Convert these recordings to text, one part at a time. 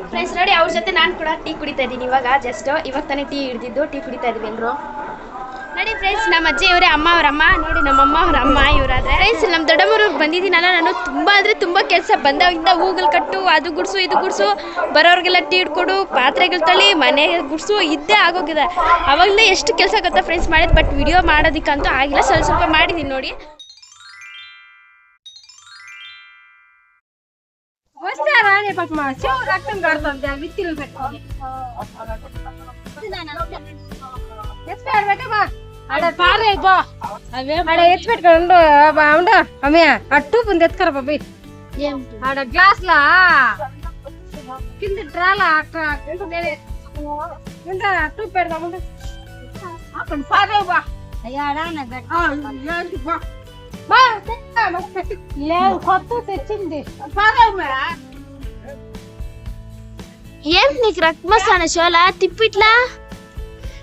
Friends ನೋಡಿ ಅವ್ರ ಜೊತೆ ನಾನು ಕೂಡ ಟೀ ಕುಡಿತಾ ಇದ್ದೀನಿ ಇವಾಗ ತಾನೇ ಟೀ ಹಿಡಿದಿದ್ದು ಟೀ ಕುಡಿತಾ ಇದ್ವಿ ಎಲ್ಲರೂ ನೋಡಿ ಫ್ರೆಂಡ್ಸ್ ನಮ್ಮ ಅಜ್ಜಿ ಇವರೇ ಅಮ್ಮ ಅವರಮ್ಮ ನೋಡಿ ನಮ್ಮಮ್ಮ ಅವ್ರ ಅಮ್ಮ ಇವರಾದ್ರೆ ಫ್ರೆಂಡ್ಸ್ ನಮ್ಮ ದೊಡ್ಡಮ್ಮೂರಿಗೆ ಬಂದಿದ್ದೀನಲ್ಲ ನಾನು ತುಂಬ ಕೆಲಸ ಬಂದಾಗಿಂದ ಹೂಗಳು ಕಟ್ಟು ಅದು ಗುಡ್ಸು ಇದು ಗುಡ್ಸು ಬರೋರಿಗೆಲ್ಲ ಟೀ ಹಿಡ್ಕೊಡು ಪಾತ್ರೆಗಳು ತಳ್ಳಿ ಮನೆಗೆ ಗುಡ್ಸು ಇದ್ದೇ ಆಗೋಗಿದೆ ಅವಾಗಲೇ ಎಷ್ಟು ಕೆಲಸ ಗೊತ್ತಾ ಫ್ರೆಂಡ್ಸ್ ಮಾಡಿದ್ದು ಬಟ್ ವಿಡಿಯೋ ಮಾಡೋದಕ್ಕಂತೂ ಆಗಿಲ್ಲ ಸ್ವಲ್ಪ ಮಾಡಿದ್ದೀನಿ ನೋಡಿ ఎత్తిపెట్టుకోండు ఉండు అమ్మయ్య అట్టు ఉంది ఎత్తుకరా బాబీ ఆడ గ్లాస్ లా కింద డ్రాలా అట్టు పెడదాం కొత్త తెచ్చింది ఏం నీకు రక్తమస్తాన ಶೋಲ ತಿಪ್ಪಿಟ್ಲಾ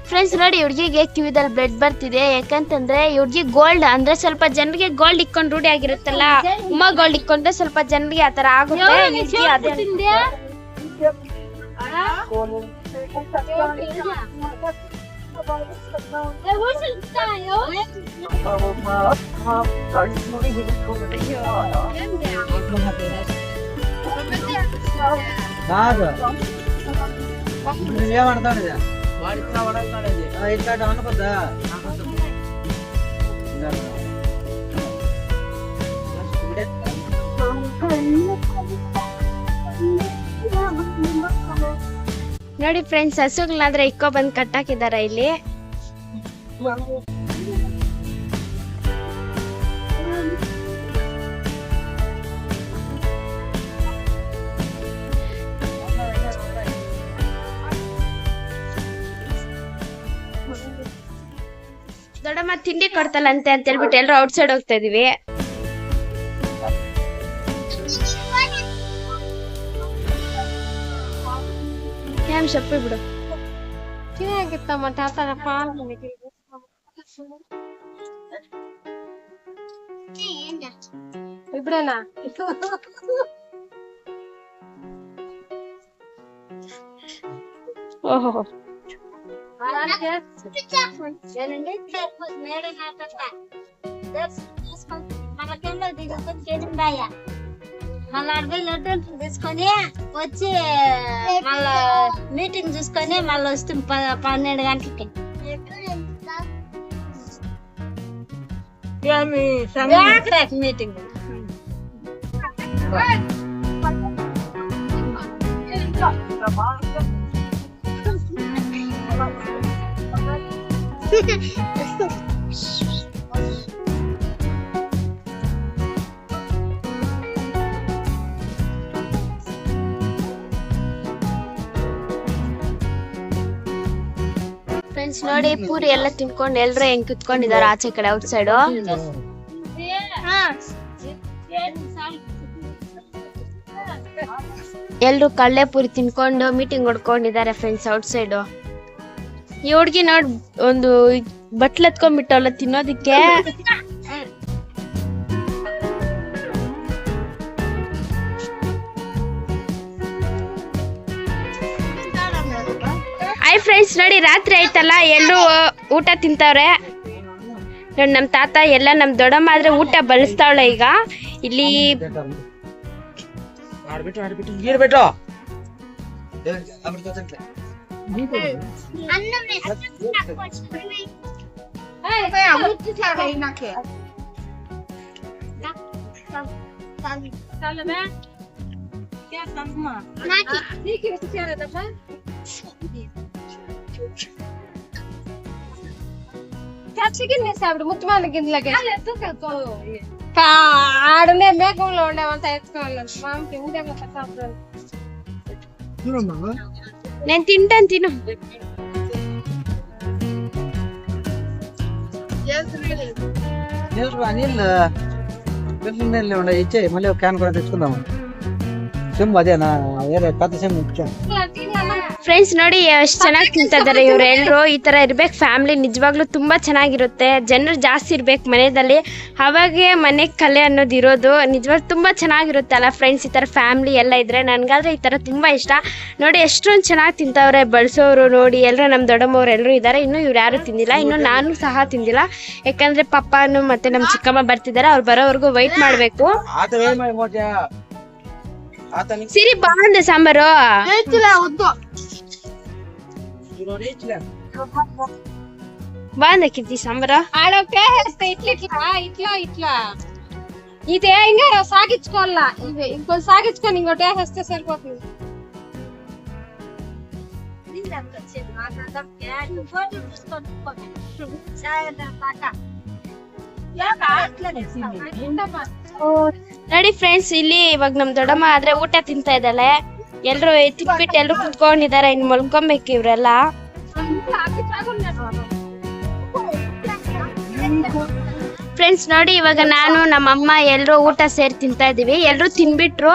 ಫ್ರೆಂಡ್ಸ್ ನೋಡಿ ಹುಡುಗಿಗೆ ಕಿವಿದಲ್ಲಿ ಬ್ಲಡ್ ಬರ್ತಿದೆ ಯಾಕಂತಂದ್ರೆ ಹುಡುಗಿ ಗೋಲ್ಡ್ ಅಂದ್ರೆ ಸ್ವಲ್ಪ ಜನರಿಗೆ ಗೋಲ್ಡ್ ಇಕ್ಕೊಂಡು ರೂಢಿ ಆಗಿರುತ್ತಲ್ಲ ಉಮ್ಮ ಗೋಲ್ಡ್ ಇಕ್ಕೊಂಡ್ರೆ ಸ್ವಲ್ಪ ಜನರಿಗೆ ಆತರ ಆಗುತ್ತೆ ನೋಡಿ ಫ್ರೆಂಡ್ಸ್ ಹಸುಗಳಾದ್ರೆ ಇಕ್ಕೋ ಬಂದು ಕಟ್ಟಾಕಿದಾರ ಇಲ್ಲಿ ದೊಡ್ಡಮ್ಮ ತಿಂಡಿ ಕೊಡ್ತಲ್ಲಂತೆ ಅಂತ ಹೇಳ್ಬಿಟ್ಟು ಎಲ್ಲರೂ ಔಟ್ ಸೈಡ್ ಹೋಗ್ತಾ ಇದೀವಿ ಏನ್ ಶಪ್ಪಿ ಬಿಡು ಚೆನ್ನಾಗಿತ್ತಮ್ಮ ತಾತರ ಪಾಲ್ ಇಬ್ರೇನಾ ಓಹೋ మళ్ళీ 40 లీటర్లు తీసుకొని వచ్చి మళ్ళా మీటింగ్ చూసుకొని మళ్ళీ వస్తుంది 12 గంటలకి మీటింగ్ ಫ್ರೆಂಡ್ಸ್ ನೋಡಿ ಪೂರಿ ಎಲ್ಲ ತಿನ್ಕೊಂಡು ಎಲ್ರು ಹೆಂಗ್ ಕುತ್ಕೊಂಡಿದಾರ ಆಚೆ ಕಡೆ ಔಟ್ ಸೈಡ್ ಎಲ್ರು ಕಳ್ಳೆ ಪೂರಿ ತಿನ್ಕೊಂಡು ಮೀಟಿಂಗ್ ಹೊಡ್ಕೊಂಡಿದ್ದಾರೆ ಫ್ರೆಂಡ್ಸ್ ಔಟ್ ಸೈಡ್ ಈ ಹುಡ್ಗಿ ನೋಡ್ ಒಂದು ಬಟ್ಲು ಎತ್ಕೊಂಡ್ಬಿಟ್ಟವಲ್ಲ ತಿನ್ನೋದಿಕ್ಕೆ ಹಾಯ್ ಫ್ರೆಂಡ್ಸ್ ನೋಡಿ ರಾತ್ರಿ ಆಯ್ತಲ್ಲ ಎಲ್ಲರೂ ಊಟ ತಿಂತವ್ರೆ ನೋಡಿ ನಮ್ಮ ತಾತ ಎಲ್ಲ ನಮ್ಮ ದೊಡ್ಡಮ್ಮ ಆದ್ರೆ ಊಟ ಬಲಿಸ್ತಾವಳೆ ಈಗ ಇಲ್ಲಿ ముత్తుమాల గిన్నెలకి ఆడనే మేకంలో ఉండేవంతా ఎత్తుకోవాలి మామకి ఉండే నేను తింటాను తిను నీళ్ళు ఇచ్చే మళ్ళీ ఒక క్యాన్ కూడా తెచ్చుకుందాము సెమ్ అదేనా వేరే పెద్ద సెమ్ ఇచ్చాను ಫ್ರೆಂಡ್ಸ್ ನೋಡಿ ಎಷ್ಟು ಚೆನ್ನಾಗಿ ತಿಂತಾ ಇದ್ದಾರೆ ಇವರೆಲ್ಲರೂ. ಈ ತರ ಇರ್ಬೇಕು ಫ್ಯಾಮಿಲಿ, ನಿಜವಾಗ್ಲೂ ತುಂಬಾ ಚೆನ್ನಾಗಿರುತ್ತೆ. ಜನರು ಜಾಸ್ತಿ ಇರ್ಬೇಕು ಮನೆಯಲ್ಲಿ, ಅವಾಗೆ ಮನೆ ಕಲೆ ಅನ್ನೋದು ಇರೋದು. ನಿಜವಾಗ್ಲೂ ತುಂಬಾ ಚೆನ್ನಾಗಿರುತ್ತೆ ಅಲ್ಲ ಫ್ರೆಂಡ್ಸ್, ಈ ತರ ಫ್ಯಾಮಿಲಿ ಎಲ್ಲ ಇದ್ರೆ. ನನ್ಗಾದ್ರೆ ಈ ತರ ತುಂಬಾ ಇಷ್ಟ. ನೋಡಿ ಎಷ್ಟೊಂದು ಚೆನ್ನಾಗಿ ತಿಂತವ್ರೆ ಬಳಸೋರು. ನೋಡಿ ಎಲ್ಲರೂ ನಮ್ಮ ದೊಡ್ಡಮ್ಮವ್ರು ಎಲ್ಲರೂ ಇದ್ದಾರೆ. ಇನ್ನು ಇವ್ರು ಯಾರು ತಿಂದಿಲ್ಲ, ಇನ್ನು ನಾನು ಸಹ ತಿಂದಿಲ್ಲ. ಯಾಕಂದ್ರೆ ಪಪ್ಪನು ಮತ್ತೆ ನಮ್ಮ ಚಿಕ್ಕಮ್ಮ ಬರ್ತಿದ್ದಾರೆ, ಅವ್ರು ಬರೋವರೆಗೂ ವೈಟ್ ಮಾಡ್ಬೇಕು. ಸಿರಿ ಬಾಂದೆ ಸಾಂಬಾರು బాగుంది కిర్తి సాంబారా ఆడొకే ఇట్లా ఇదే ఇంకా సాగించుకోవాలా. ఇది ఇంకో సాగించుకొని ఇంకోటి వేస్తే సరిపోతుంది. ನೋಡಿ ಫ್ರೆಂಡ್ಸ್, ಇಲ್ಲಿ ಇವಾಗ ನಮ್ ದೊಡ್ಡಮ್ಮ ಆದ್ರೆ ಊಟ ತಿಂತಾ ಇದ್ದಾಳೆ. ಎಲ್ರು ತಿನ್ಬಿಟ್ಟು ಎಲ್ರು ಕುತ್ಕೊಂಡಿದ್ದಾರೆ. ಇನ್ ಮಲ್ಕೊಬೇಕು ಇವ್ರೆಲ್ಲ. ಫ್ರೆಂಡ್ಸ್ ನೋಡಿ, ಇವಾಗ ನಾನು ನಮ್ಮಮ್ಮ ಎಲ್ರು ಊಟ ಸೇರಿ ತಿಂತಾ ಇದೀವಿ. ಎಲ್ರು ತಿನ್ಬಿಟ್ರು.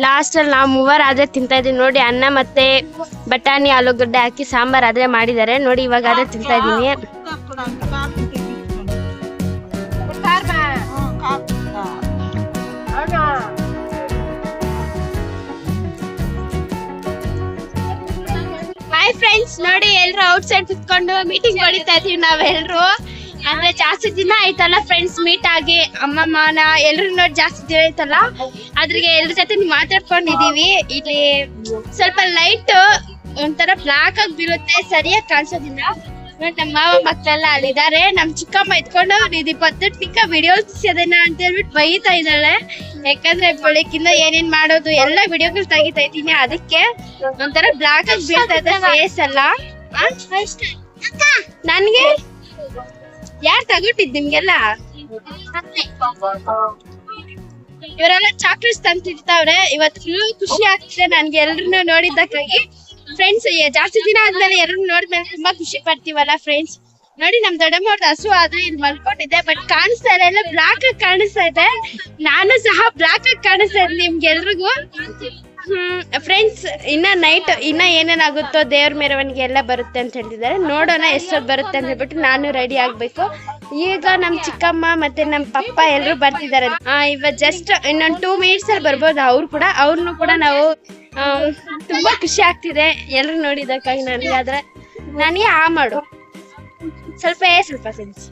ಲಾಸ್ಟ್ ಅಲ್ಲಿ ನಾವು ಮೂವರು ಆದ್ರೆ ತಿಂತಾ ಇದೀವಿ. ನೋಡಿ ಅನ್ನ ಮತ್ತೆ ಬಟಾಣಿ ಆಲೂಗಡ್ಡೆ ಹಾಕಿ ಸಾಂಬಾರ್ ಆದ್ರೆ ಮಾಡಿದ್ದಾರೆ. ನೋಡಿ ಇವಾಗ ಆದ್ರೆ ತಿಂತಾ ಇದೀನಿ. ಹಾಯ್ ಫ್ರೆಂಡ್ಸ್, ನೋಡಿ ಎಲ್ರು ಔಟ್ ಸೈಡ್ ಕುತ್ಕೊಂಡು ಮೀಟಿಂಗ್ ಹೊಡಿತಾ ಇದೀವಿ ನಾವೆಲ್ರು. ಅಂದ್ರೆ ಜಾಸ್ತಿ ದಿನ ಆಯ್ತಲ್ಲ ಫ್ರೆಂಡ್ಸ್ ಮೀಟ್ ಆಗಿ. ಅಮ್ಮಮ್ಮನ ಎಲ್ರು ನೋಡಿ ಜಾಸ್ತಿ ದಿನ ಆಯ್ತಲ್ಲ, ಅದ್ರಿಗೆ ಎಲ್ರ ಜೊತೆ ಮಾತಾಡ್ಕೊಂಡಿದೀವಿ. ಇಲ್ಲಿ ಸ್ವಲ್ಪ ಲೈಟ್ ಒಂಥರ ಬ್ಲಾಕ್ ಆಗಿ ಬೀಳುತ್ತೆ, ಸರಿಯಾಗಿ ಕಾಣಿಸೋದಿಲ್ಲ. ನೋಡಿ ನಮ್ಮ ಮಾವ ಮಕ್ಕಳೆಲ್ಲ ಅಲ್ಲಿದ್ದಾರೆ. ನಮ್ ಚಿಕ್ಕಮ್ಮ ಎತ್ಕೊಂಡು ಇದು ಪದ್ಧತಿಕ ವಿಡಿಯೋ ಅದನ್ನ ಅಂತ ಹೇಳ್ಬಿಟ್ಟು ಬೈತಾ ಇದ್ದಾಳೆ. ಯಾಕಂದ್ರೆ ಬೆಳಕಿಂದ ಏನೇನ್ ಮಾಡೋದು ಎಲ್ಲ ವಿಡಿಯೋಗಳು ತೆಗಿತಾ ಇದ್ದೀನಿ, ಅದಕ್ಕೆ ಒಂಥರ ಬ್ಲಾಕ್ ಆಗಿ ಬೀಳ್ತಾ ಇದೆ ಫೇಸ್ ಎಲ್ಲ. ನನ್ಗೆ ಯಾರು ತಗೊಟ್ಟಿದ್ ನಿಮ್ಗೆಲ್ಲ? ಇವರೆಲ್ಲ ಚಾಕ್ಲೇಟ್ಸ್ ತಂತಿರ್ತಾವ್ರೆ. ಇವತ್ತು ಫುಲ್ ಖುಷಿ ಆಗ್ತಿದೆ ನನ್ಗೆ ಎಲ್ರನ್ನೂ ನೋಡಿದ್ದಕ್ಕಾಗಿ. ಫ್ರೆಂಡ್ಸ್ ಜಾಸ್ತಿ ದಿನ ಆದ್ಮೇಲೆ ಎಲ್ಲರೂ ನೋಡಿದ್ಮೇಲೆ ತುಂಬಾ ಖುಷಿ ಪಡ್ತೀವಲ್ಲ ಫ್ರೆಂಡ್ಸ್. ನೋಡಿ ನಮ್ ದೊಡ್ಡಮ್ಮವ್ರದ್ದು ಹಸು ಆದ್ರೆ ಇಲ್ಲಿ ಮಲ್ಕೊಂಡಿದೆ, ಬಟ್ ಕಾಣಿಸ್ತಾ ಇಲ್ಲ, ಎಲ್ಲ ಬ್ಲಾಕ್ ಆಗಿ ಕಾಣಿಸ್ತಾ ಇದೆ. ನಾನು ಸಹ ಬ್ಲಾಕ್ ಆಗಿ ಕಾಣಿಸ್ತಾ ಇದ್ದೀನಿ ನಿಮ್ಗೆಲ್ರಿಗೂ. ಫ್ರೆಂಡ್ಸ್ ಇನ್ನ ನೈಟ್ ಇನ್ನ ಏನೇನಾಗುತ್ತೋ ದೇವ್ರ ಮೆರವಣಿಗೆ ಎಲ್ಲ ಬರುತ್ತೆ ಅಂತ ಹೇಳ್ತಿದ್ದಾರೆ. ನೋಡೋಣ ಎಷ್ಟೊತ್ತು ಬರುತ್ತೆ ಅಂತ ಹೇಳ್ಬಿಟ್ಟು ನಾನು ರೆಡಿ ಆಗ್ಬೇಕು. ಈಗ ನಮ್ ಚಿಕ್ಕಮ್ಮ ಮತ್ತೆ ನಮ್ ಪಪ್ಪ ಎಲ್ರು ಬರ್ತಿದ್ದಾರೆ. ಇವಾಗ ಜಸ್ಟ್ ಇನ್ನೊಂದು 2 minutes ಅಲ್ಲಿ ಬರ್ಬೋದು ಅವ್ರನ್ನು ಕೂಡ ನಾವು ತುಂಬಾ ಖುಷಿ ಆಗ್ತಿದೆ ಎಲ್ರು ನೋಡಿದಕ್ಕಾಗಿ. ನನಗಾದ್ರೆ ನನಗೆ ಮಾಡು ಸ್ವಲ್ಪ ಫ್ರೆಂಡ್ಸ್.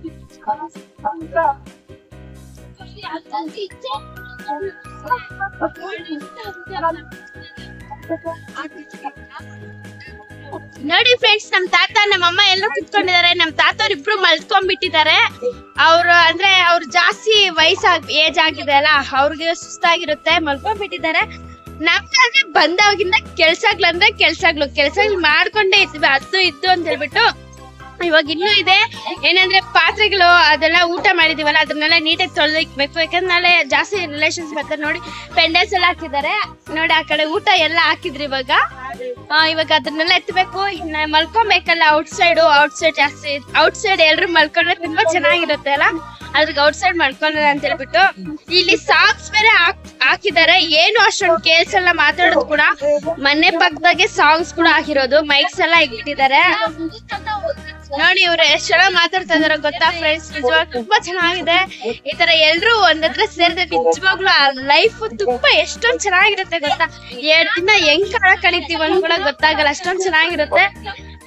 ನೋಡಿ ಫ್ರೆಂಡ್ಸ್, ನಮ್ ತಾತ ನಮ್ಮಮ್ಮ ಎಲ್ಲರೂ ಕುತ್ಕೊಂಡಿದ್ದಾರೆ. ನಮ್ ತಾತವ್ರು ಇಬ್ರು ಮಲ್ಕೊಂಡ್ಬಿಟ್ಟಿದ್ದಾರೆ. ಅವ್ರು ಜಾಸ್ತಿ ಏಜ್ ಆಗಿದೆ ಅಲ್ಲ, ಅವ್ರಿಗೆ ಸುಸ್ತಾಗಿರುತ್ತೆ, ಮಲ್ಕೊಂಡ್ಬಿಟ್ಟಿದ್ದಾರೆ. ನಮ್ಗಾದ್ರೆ ಬಂದಾಗಿಂದ ಕೆಲ್ಸಗಳು ಮಾಡ್ಕೊಂಡೇ ಇದ್ವಿ, ಅದು ಇದ್ದು ಅಂತ ಹೇಳ್ಬಿಟ್ಟು. ಇವಾಗ ಇನ್ನೂ ಇದೆ ಏನಂದ್ರೆ ಪಾತ್ರೆಗಳು ಅದೆಲ್ಲ ಊಟ ಮಾಡಿದೀವಲ್ಲ ಅದನ್ನೆಲ್ಲ ನೀಟಾಗಿ ತೊಳೆದಿಕ್ಬೇಕು. ಯಾಕಂದ್ರೆ ನಾಳೆ ಜಾಸ್ತಿ ರಿಲೇಷನ್ಸ್ ಬರ್ತಾರೆ. ನೋಡಿ ಪೆಂಡಲ್ಸ್ ಎಲ್ಲ ಹಾಕಿದ್ದಾರೆ. ನೋಡಿ ಆ ಕಡೆ ಊಟ ಎಲ್ಲ ಹಾಕಿದ್ರಿ. ಇವಾಗ ಅದನ್ನೆಲ್ಲ ಎತ್ತಬೇಕು. ಇನ್ನ ಮಲ್ಕೊಬೇಕಲ್ಲ ಔಟ್ ಸೈಡ್ ಎಲ್ರು ಮಲ್ಕೊಂಡ್ರೆ ತುಂಬಾ ಚೆನ್ನಾಗಿರುತ್ತೆ ಅಲ್ಲ, ಅದ್ರಿಗೆ ಔಟ್ ಸೈಡ್ ಮಲ್ಕೊಂಡ್ರೆ ಅಂತ ಹೇಳ್ಬಿಟ್ಟು. ಇಲ್ಲಿ ಸಾಂಗ್ಸ್ ಬೇರೆ ಹಾಕಿದ್ದಾರೆ. ಏನು ಅಷ್ಟೊಂದು ಕೇಳ್ಸಲ್ಲ ಮಾತಾಡೋದು ಕೂಡ. ಮನೆ ಪಕ್ಕದಾಗೆ ಸಾಂಗ್ಸ್ ಕೂಡ ಹಾಕಿರೋದು, ಮೈಕ್ಸ್ ಎಲ್ಲ ಇಟ್ಟಿದ್ದಾರೆ. ನೋಡಿ ಇವ್ರು ಎಷ್ಟ್ ಚೆನ್ನಾಗಿ ಮಾತಾಡ್ತಾ ಇದಾರೆ ಗೊತ್ತಾ ಫ್ರೆಂಡ್ಸ್. ನಿಜವಾಗ್ಲೂ ತುಂಬಾ ಚೆನ್ನಾಗಿದೆ. ಈ ತರ ಎಲ್ರು ಒಂದತ್ರ ಸೇರಿದ್ರೆ ನಿಜವಾಗ್ಲೂ ಲೈಫ್ ತುಂಬಾ ಎಷ್ಟೊಂದ್ ಚೆನ್ನಾಗಿರುತ್ತೆ ಗೊತ್ತಾ. 2 ದಿನ ಹೆಂಗ್ ಕಳೀತೀವಿ ಅಂತ ಕೂಡ ಗೊತ್ತಾಗಲ್ಲ, ಅಷ್ಟೊಂದ್ ಚೆನ್ನಾಗಿರುತ್ತೆ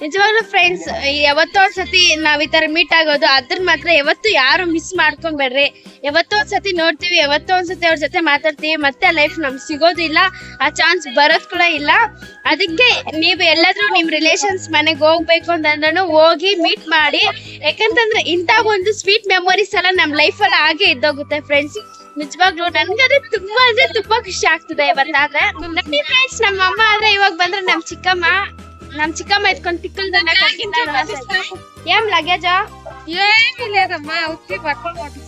ನಿಜವಾಗ್ಲೂ ಫ್ರೆಂಡ್ಸ್. ಯಾವತ್ತೋ ಒಂದ್ಸತಿ ನಾವ್ ಈ ತರ ಮೀಟ್ ಆಗೋದು, ಅದ್ರ ಮಾತ್ರ ಯಾವತ್ತು ಯಾರು ಮಿಸ್ ಮಾಡ್ಕೊಂಡ್ಬೇಡ್ರಿ. ಯಾವತ್ತೋ ಒಂದ್ಸತಿ ನೋಡ್ತೀವಿ, ಯಾವತ್ತೋ ಒಂದ್ಸತಿ ಅವ್ರ ಜೊತೆ ಮಾತಾಡ್ತೀವಿ, ಮತ್ತೆ ಲೈಫ್ ನಮ್ಗೆ ಸಿಗೋದಿಲ್ಲ, ಆ ಚಾನ್ಸ್ ಬರೋದ್ ಕೂಡ ಇಲ್ಲ. ಅದಕ್ಕೆ ನೀವು ಎಲ್ಲಾದ್ರೂ ನಿಮ್ ರಿಲೇಷನ್ಸ್ ಮನೆಗೆ ಹೋಗ್ಬೇಕು ಅಂತಂದ್ರೂ ಹೋಗಿ ಮೀಟ್ ಮಾಡಿ. ಯಾಕಂತಂದ್ರೆ ಇಂತ ಒಂದು ಸ್ವೀಟ್ ಮೆಮೊರೀಸ್ ಎಲ್ಲ ನಮ್ ಲೈಫ್ ಅಲ್ಲಿ ಹಾಗೆ ಇದ್ದೋಗುತ್ತೆ ಫ್ರೆಂಡ್ಸ್. ನಿಜವಾಗ್ಲೂ ನನ್ಗಂದ್ರೆ ತುಂಬಾ ಖುಷಿ ಆಗ್ತದೆ ಇವತ್ತಾದ್ರೆ. ಫ್ರೆಂಡ್ಸ್ ನಮ್ಮ ಅಮ್ಮ ಆದ್ರೆ ಇವಾಗ ಬಂದ್ರೆ ನಮ್ ಚಿಕ್ಕಮ್ಮ ಎತ್ಕೊಂಡ್ ಟಿಕ್ಕಲ್ ಏನ್ ಲಗೇಜ ఏమిలేదమ్మా ఉత్తి పట్టుకొని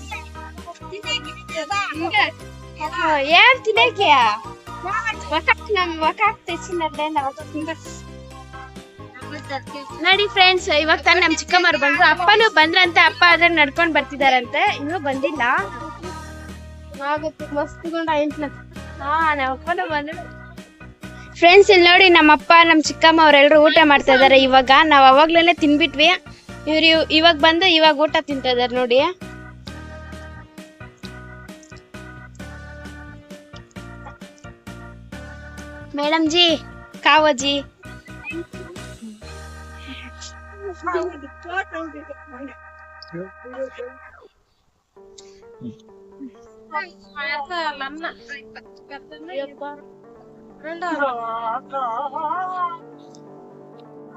ಏನ್ ತಿನ್ನಕ್ಕೆ ತೆಚ್ಚಿನಲ್ಲೇ ನೋಡಿ ಫ್ರೆಂಡ್ಸ್, ಇವಾಗ ತಾನೆ ನಮ್ ಚಿಕ್ಕಮ್ಮರು ಬಂದ್ರು. ಅಪ್ಪನೂ ಬಂದ್ರಂತೆ. ಅಪ್ಪ ಆದ್ರೆ ನಡ್ಕೊಂಡ್ ಬರ್ತಿದಾರಂತೆ, ಇನ್ನೂ ಬಂದಿಲ್ಲ. ಆಗುತ್ತೆ ಮಸ್ತ್ ಅಪ್ಪನೂ ಬಂದ್ರು. ಫ್ರೆಂಡ್ಸ್ ಇಲ್ಲಿ ನೋಡಿ ನಮ್ಮಪ್ಪ ನಮ್ಮ ಚಿಕ್ಕಮ್ಮ ಅವರೆಲ್ಲರೂ ಊಟ ಮಾಡ್ತಾ ಇದ್ದಾರೆ. ಇವಾಗ ನಾವು ಅವಾಗ್ಲೇ ತಿನ್ಬಿಟ್ವಿ. ಇವ್ರು ಇವಾಗ ಬಂದು ಇವಾಗ ಊಟ ತಿಂತಾ ಇದಾರೆ ನೋಡಿ. ಮೇಡಮ್ ಜಿ ಕಾವಜಿ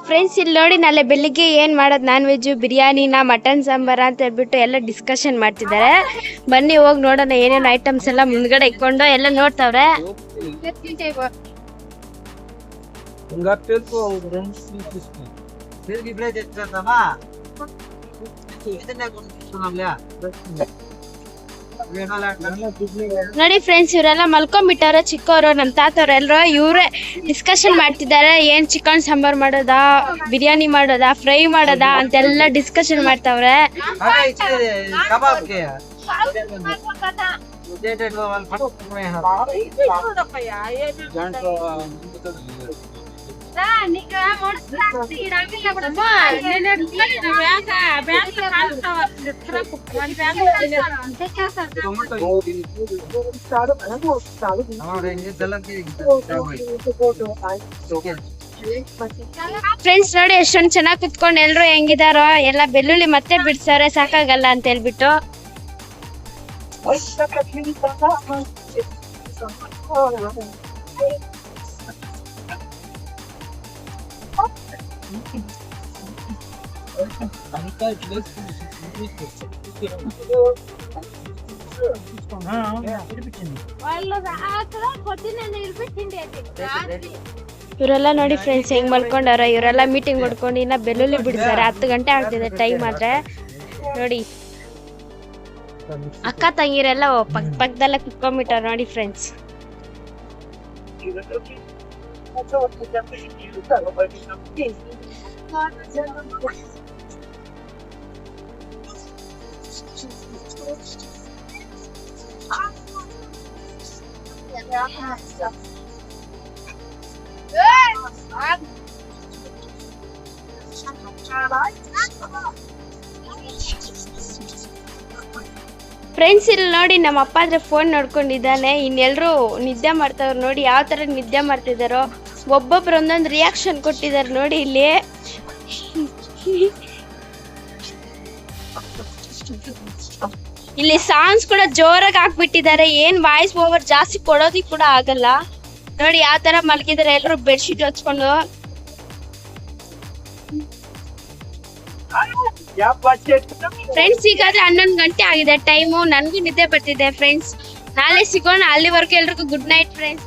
ಫ್ರೆಂಡ್ಸ್ ಇಲ್ಲಿ ನೋಡಿ ನಾಳೆ ಬೆಳಿಗ್ಗೆ ಏನ್ ಮಾಡೋದು, ನಾನ್ ವೆಜ್ ಬಿರಿಯಾನಿನ ಮಟನ್ ಸಾಂಬಾರ ಅಂತ ಹೇಳ್ಬಿಟ್ಟು ಎಲ್ಲ ಡಿಸ್ಕಷನ್ ಮಾಡ್ತಿದ್ದಾರೆ. ಬನ್ನಿ ಹೋಗಿ ನೋಡೋಣ ಏನೇನು ಐಟಮ್ಸ್ ಎಲ್ಲ ಮುಂದ್ಗಡೆ ಇಟ್ಕೊಂಡು ಎಲ್ಲ ನೋಡ್ತಾವ್ರೆ. ನೋಡಿ ಫ್ರೆಂಡ್ಸ್ ಇವರೆಲ್ಲ ಮಲ್ಕೊಂಡ್ಬಿಟ್ಟಾರ ಚಿಕ್ಕವರು, ನಮ್ಮ ತಾತವ್ರು ಎಲ್ಲರೂ. ಇವರೇ ಡಿಸ್ಕಷನ್ ಮಾಡ್ತಿದ್ದಾರೆ ಏನ್ ಚಿಕನ್ ಸಾಂಬಾರ್ ಮಾಡೋದಾ, ಬಿರಿಯಾನಿ ಮಾಡೋದಾ, ಫ್ರೈ ಮಾಡೋದಾ ಅಂತೆಲ್ಲ ಡಿಸ್ಕಷನ್ ಮಾಡ್ತಾವ್ರೆ. ಫ್ರೆಂಡ್ಸ್ ನೋಡಿ ಎಷ್ಟೊಂದು ಚೆನ್ನಾಗಿ ಕುತ್ಕೊಂಡು ಎಲ್ರು ಹೆಂಗಿದಾರೋ. ಎಲ್ಲ ಬೆಳ್ಳುಳ್ಳಿ ಮತ್ತೆ ಬಿಡ್ಸಾರೆ ಸಾಕಾಗಲ್ಲ ಅಂತ ಹೇಳ್ಬಿಟ್ಟು. ಇವರೆಲ್ಲ ನೋಡಿ ಫ್ರೆಂಡ್ಸ್ ಹೆಂಗ್ ಮಲ್ಕೊಂಡಾರ. ಇವರೆಲ್ಲ ಮೀಟಿಂಗ್ ಮಾಡ್ಕೊಂಡು ಇನ್ನ ಬೆಳ್ಳುಳ್ಳಿ ಬಿಡ್ತಾರೆ. 10 ಗಂಟೆ ಆಗ್ತಿದೆ ಟೈಮ್. ಆದ್ರೆ ನೋಡಿ ಅಕ್ಕ ತಂಗಿರೆಲ್ಲ ಪಕ್ಕದಲ್ಲೇ ಕುತ್ಕೊಂಡ್ಬಿಟ್ಟಾರ ನೋಡಿ ಫ್ರೆಂಡ್ಸ್. ಫ್ರೆಂಡ್ಸ್ ಇಲ್ಲಿ ನೋಡಿ ನಮ್ಮ ಅಪ್ಪ ಆದ್ರೆ ಫೋನ್ ನೋಡ್ಕೊಂಡಿದ್ದಾನೆ. ಇನ್ನೆಲ್ಲರೂ ನಿದ್ದೆ ಮಾಡ್ತಾವ್ರು ನೋಡಿ ಯಾವ ತರ ನಿದ್ದೆ ಮಾಡ್ತಿದಾರೋ. ಒಬ್ಬೊಬ್ರು ಒಂದೊಂದು ರಿಯಾಕ್ಷನ್ ಕೊಟ್ಟಿದ್ದಾರೆ ನೋಡಿ ಇಲ್ಲಿ. ಇಲ್ಲಿ ಸಾಂಗ್ಸ್ ಕೂಡ ಜೋರಾಗಿ ಹಾಕ್ಬಿಟ್ಟಿದ್ದಾರೆ. ಏನ್ ವಾಯ್ಸ್ ಓವರ್ ಜಾಸ್ತಿ ಕೊಡೋದಿಕ್ ಕೂಡ ಆಗಲ್ಲ. ನೋಡಿ ಯಾವ ತರ ಮಲಗಿದಾರೆ ಎಲ್ಲರೂ ಬೆಡ್ಶೀಟ್ ಹೊಚ್ಕೊಂಡು. ಫ್ರೆಂಡ್ಸ್ ಈಗಾದ್ರೆ 11 ಗಂಟೆ ಆಗಿದೆ ಟೈಮು. ನನ್ಗೂ ನಿದ್ದೆ ಬರ್ತಿದೆ ಫ್ರೆಂಡ್ಸ್. ನಾಳೆ ಸಿಗೋಣ. ಅಲ್ಲಿವರೆಗೂ ಎಲ್ರಿಗೂ ಗುಡ್ ನೈಟ್ ಫ್ರೆಂಡ್ಸ್.